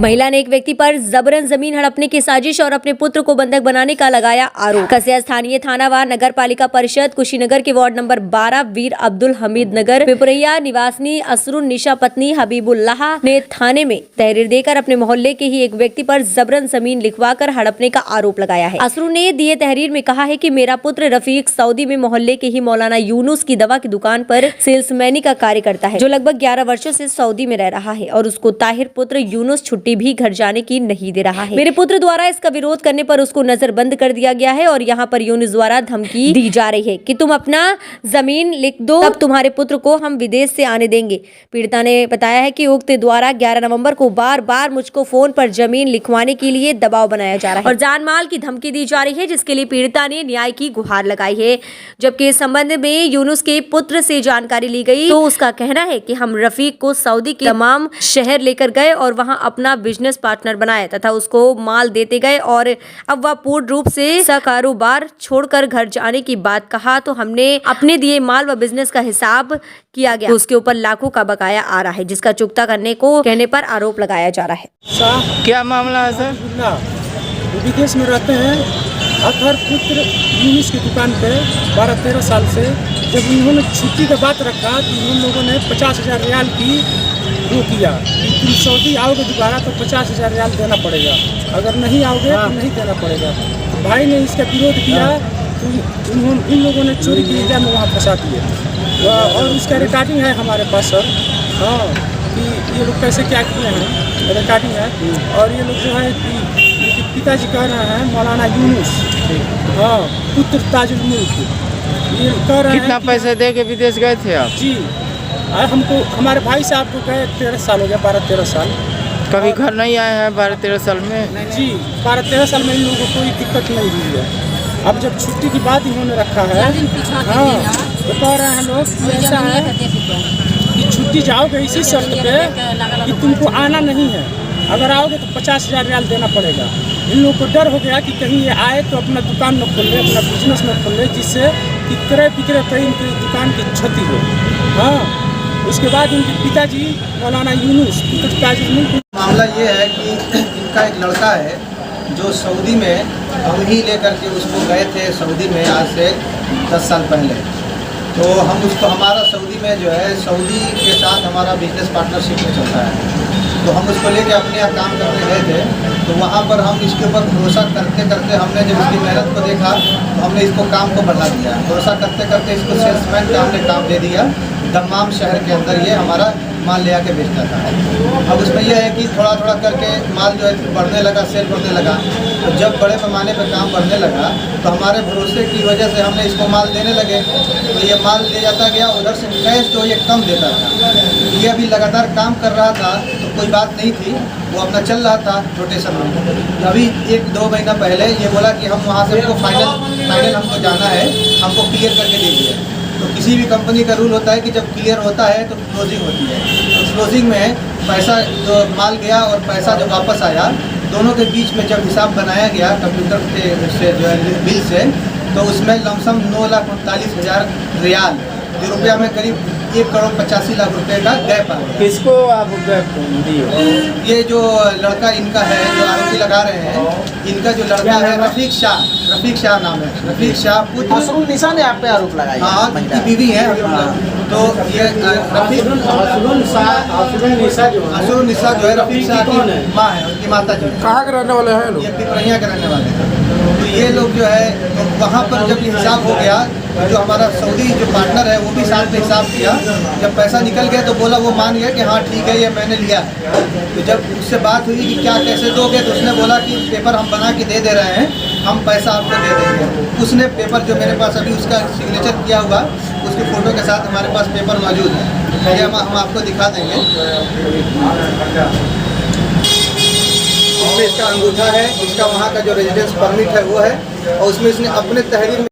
महिला ने एक व्यक्ति पर जबरन जमीन हड़पने की साजिश और अपने पुत्र को बंधक बनाने का लगाया आरोप। कसिया स्थानीय थाना व नगर पालिका परिषद कुशीनगर के वार्ड नंबर 12 वीर अब्दुल हमीद नगर पिपरैया निवासी असरुन निशा पत्नी हबीबुल्लाह ने थाने में तहरीर देकर अपने मोहल्ले के ही एक व्यक्ति पर जबरन जमीन लिखवाकर हड़पने का आरोप लगाया है। असरुन ने दिए तहरीर में कहा है कि मेरा पुत्र रफीक सऊदी में मोहल्ले के ही मौलाना यूनुस की दवा की दुकान पर सेल्समैनी का कार्य करता है, जो लगभग 11 वर्षों से सऊदी में रह रहा है और उसको ताहिर पुत्र यूनुस छुट्टी भी घर जाने की नहीं दे रहा है। मेरे पुत्र द्वारा इसका विरोध करने पर उसको नजरबंद कर दिया गया है और यहाँ पर यूनुस द्वारा धमकी दी जा रही है कि तुम अपना जमीन लिख दो, तब तुम्हारे पुत्र को हम विदेश से आने देंगे। पीड़िता ने बताया है कि उक्त द्वारा 11 नवंबर को बार बार मुझको फोन पर जमीन लिखवाने के लिए दबाव बनाया जा रहा है और जान माल की धमकी दी जा रही है, जिसके लिए पीड़िता ने न्याय की गुहार लगाई है। जबकि इस संबंध में यूनुस के पुत्र से जानकारी ली गई तो उसका कहना है कि हम रफीक को सऊदी के तमाम शहर लेकर गए और वहां अपना बिजनेस पार्टनर बनाया तथा उसको माल देते गए और अब वह पूर्ण रूप से कारोबार छोड़कर घर जाने की बात कहा तो हमने अपने दिए माल व बिजनेस का हिसाब किया गया तो उसके ऊपर लाखों का बकाया आ रहा है, जिसका चुकता करने को कहने पर आरोप लगाया जा रहा है। क्या मामला है सर? विदेश में रहते हैं। अतहर पुत्र यूनुस की दुकान पे 12-13 साल से जब उन्होंने छुट्टी का बात रखा तो उन लोगों ने 50,000 रियाल की वो किया कि तुम सऊदी आओगे दोबारा तो 50,000 रियाल देना पड़ेगा, अगर नहीं आओगे तो नहीं देना पड़ेगा। भाई ने इसका विरोध किया तो उन लोगों ने चोरी की इल्जाम में वहाँ फंसा दिए और उसका रिकॉर्डिंग है हमारे पास सर। हाँ, कि ये लोग कैसे क्या किए हैं, रिकॉर्डिंग है। और ये लोग जो है कि पिताजी कह रहे हैं मौलाना यूनुस, हाँ, पुत्र ताजुल मुल्क, ये कह रहे हैं कितना पैसे दे के विदेश गए थे आप? जी, हमको हमारे भाई साहब को गए 13 साल हो गया, 12-13 साल। कभी घर नहीं आए हैं 12-13 साल में? जी, 12-13 साल में इन लोगों को कोई दिक्कत नहीं हुई है। अब जब छुट्टी की बात इन्होंने रखा है, हाँ, तो कह रहे हैं लोग कि ऐसा है कि छुट्टी जाओगे इसी शर्त पे कि तुमको आना नहीं है, अगर आओगे तो 50,000 रियाल देना पड़ेगा। इन लोगों को डर हो गया कि कहीं ये आए तो अपना दुकान न खोल ले, अपना बिजनेस न खोल ले, जिससे कि क्रय विक्रय पर इनकी दुकान की क्षति हो। हाँ, उसके बाद इनके पिताजी मौलाना यूनुस मामला ये है कि इनका एक लड़का है जो सऊदी में, हम ही लेकर के उसको गए थे सऊदी में आज से 10 साल पहले। तो हम उसको, हमारा सऊदी में जो है सऊदी के साथ हमारा बिजनेस पार्टनरशिप में चलता है, तो हम उसको लेके अपने यहाँ काम करने गए थे। तो वहाँ पर हम इसके ऊपर भरोसा करते करते हमने जब इसकी मेहनत को देखा तो हमने इसको काम को बढ़ा दिया। भरोसा करते करते इसको सेल्समैन का हमने काम दे दिया। दम्माम शहर के अंदर ये हमारा माल ले आके बेचता था। अब उसमें यह है कि थोड़ा थोड़ा करके माल जो है बढ़ने लगा, सेल बढ़ने लगा। तो जब बड़े पैमाने पर काम बढ़ने लगा तो हमारे भरोसे की वजह से हमने इसको माल देने लगे, तो ये माल ले जाता गया। उधर से कैश जो ये कम देता था, ये अभी लगातार काम कर रहा था तो कोई बात नहीं थी, वो अपना चल रहा था रोटेशन में। अभी 1-2 महीना पहले ये बोला कि हम वहाँ से हमको फाइनल हमको जाना है, हमको क्लियर करके दीजिए। तो किसी भी कंपनी का रूल होता है कि जब क्लियर होता है तो क्लोजिंग होती है। तो क्लोजिंग में पैसा जो माल गया और पैसा जो वापस आया, दोनों के बीच में जब हिसाब बनाया गया कंप्यूटर से जो है बिल से, तो उसमें लमसम 9,39,000 रियाल, जो रुपया में करीब 1,85,00,000 रुपये का गैप आ गया। किसको आप गैप दिए? ये जो लड़का इनका है जो आरोपी लगा रहे हैं, इनका जो लड़का है रफीक शाह नाम है, रफीक शाह पुत्र असरुन निशा ने आप पे आरोप लगाया। हाँ, इनकी बीवी है। तो ये असरुन निशा जो है रफीक शाह की माँ है, उनकी माता जी। कहाँ के रहने वाले हैं लोग? ये पिपरैया के रहने वाले हैं। तो ये लोग जो है, तो वहाँ पर जब हिसाब हो गया, जो हमारा सऊदी जो पार्टनर है वो भी साथ में हिसाब किया। जब पैसा निकल गया तो बोला, वो मान गया कि हाँ ठीक है, ये मैंने लिया है। तो जब उससे बात हुई कि क्या कैसे दोगे, तो उसने बोला कि पेपर हम बना के दे रहे हैं, हम पैसा आपको दे देंगे। उसने पेपर जो मेरे पास अभी उसका सिग्नेचर किया हुआ, उसकी फ़ोटो के साथ हमारे पास पेपर मौजूद है, ये हम आपको दिखा देंगे। इसमें इसका अंगूठा है, इसका वहाँ का जो रेजिडेंस परमिट है वो है, और उसमें इसने अपने तहरीर